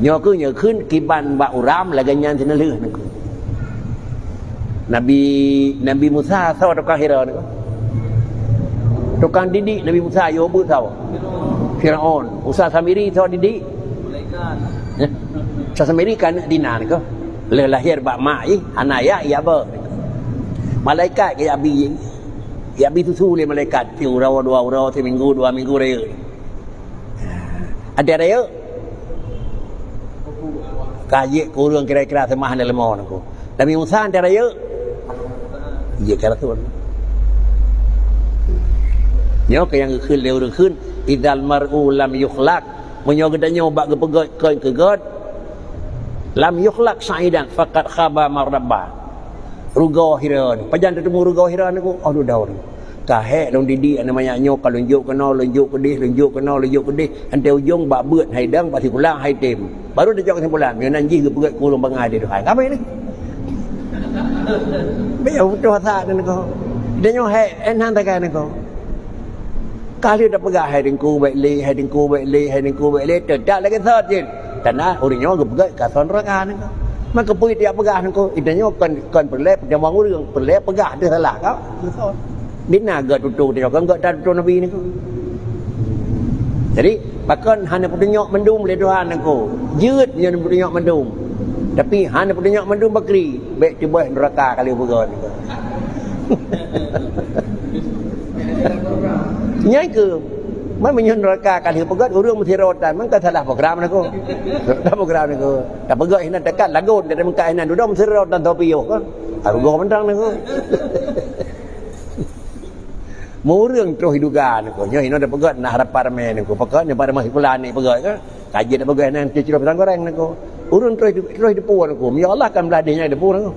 Nyo cứ nhờ khuyên kiban bau ram là ganyan thì nó lừa Nabi Musa sao tukang hira nữa tukang didik Nabi Musa yo bu tahu Firaun Musa Samiri sao didik Musa Samiri kan dinar ko le lahir bak mak anak ya ber malaikat ke abi susu le malaikat tiu rawa dua seminggu 2 minggu raya ada raya kaji kurang kira-kira semahan dalam mohon aku Nabi Musa ada raya ya kira tu nyo ke yang khun leu khun idal mar'u lam yukhlaq menyo gedanya bak gepegot kegot lam yukhlaq sa'idan faqad khaba marabba rugo hiran pajan temu rugo hiran aku aduh daun kahe dong didi namanya nyo kalau lunjuk ke dih ante ujung bak beut hai dang bak pulang hai tim baru dia jawab kesimpulan yang nanti gepegot kulung bangai dia hai apa ini bây giờ cho tha nên cô để nhau hệ anh han tay cái này cô kali dah pegang hai dengku baik le terdak lagi thot je tanah orang nhau gepegot ka son raka ni ko maka pui dia pegang ko idanya kon perlep dia wang urang perlep pegang dia salah kau Nina gak tutu dia kan gak tutu nabi ni ko jadi bahkan hanya pedunyok mendum le Tuhan ko jeut nya pedunyok mendum tapi hanya pedunyok mendum bakri baik tiba neraka kali pegon nhai ke mấy mình nhân neraka kali pegon urang mesti rotan man ka salah program ni ko dah program ni ko dah pegon hina dekat lagun dari mengkai hina duduk mesti rotan topio ko arugo mentang ni ko mauរឿងtroh hidugan ni ko nyo hina dah pegon nah harapan me ni ko pegon ni pada masih bulan ni pegon ko kaji dah pegon nan ciciro pisang goreng ni ko urang troh hidup puan ko ya Allah akan beladihnya hidup puan ko